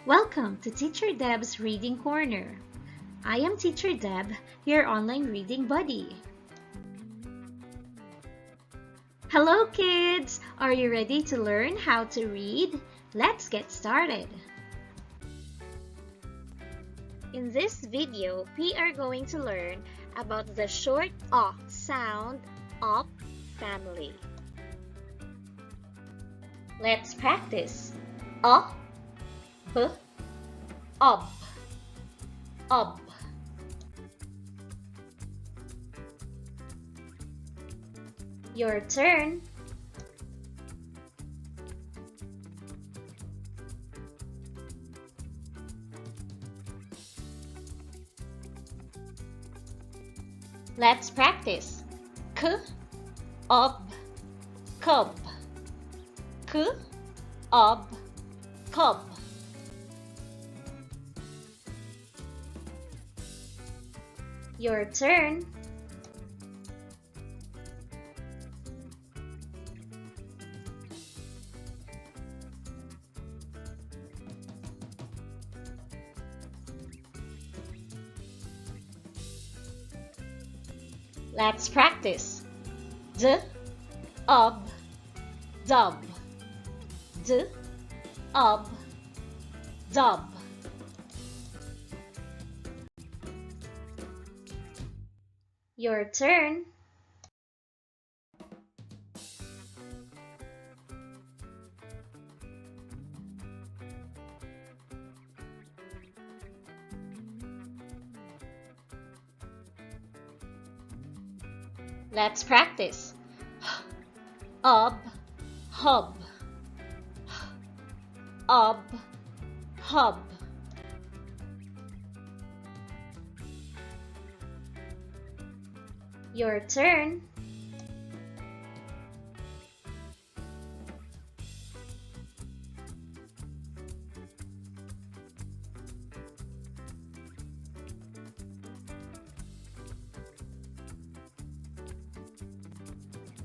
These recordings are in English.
Welcome to Teacher Deb's Reading Corner. I am Teacher Deb, your online reading buddy. Hello kids! Are you ready to learn how to read? Let's get started. In this video, we are going to learn about the short sound of family. Let's practice. B, ob. Your turn. Let's practice. K, ob, cub. K, ob, cub. Your turn. Let's practice. D, ob, dub. D, ob, dub. Your turn. Let's practice. Ob, hub. Ob, hub. Your turn.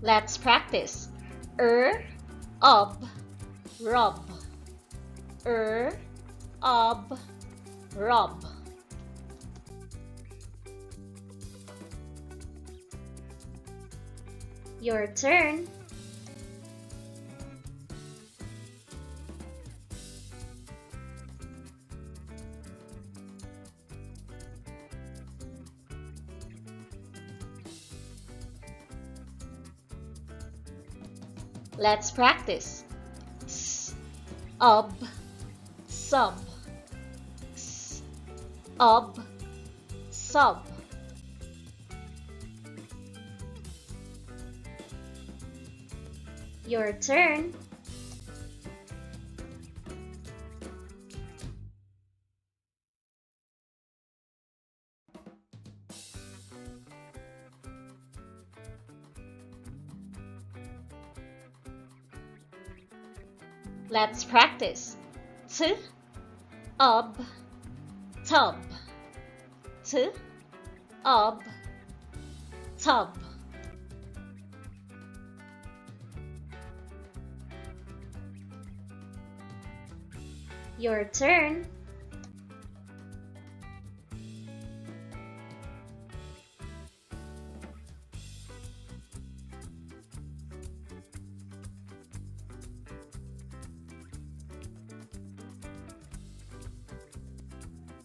Let's practice. Ob, rub. Ob, rub. Your turn. Let's practice. Ob, sub. Ob, sub. Your turn. Let's practice. T, ob, tub. T, ob, tub. Your turn.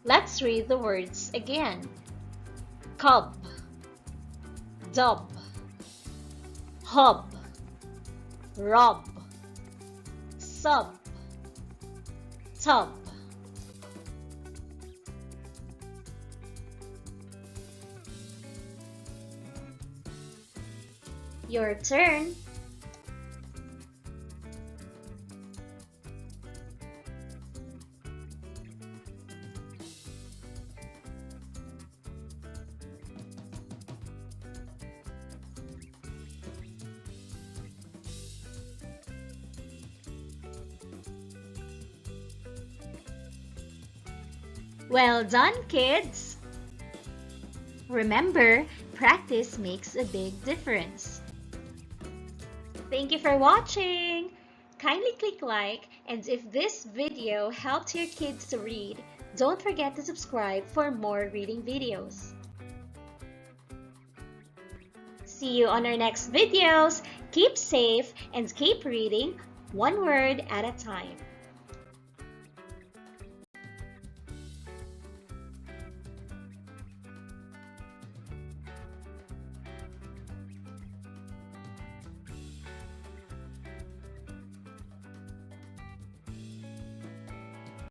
Let's read the words again. Cub, dub, hub, rub, sub, tub. Your turn. Well done, kids! Remember, practice makes a big difference. Thank you for watching! Kindly click like And if this video helped your kids to read, don't forget to subscribe for more reading videos. See you on our next videos. Keep safe and keep reading one word at a time.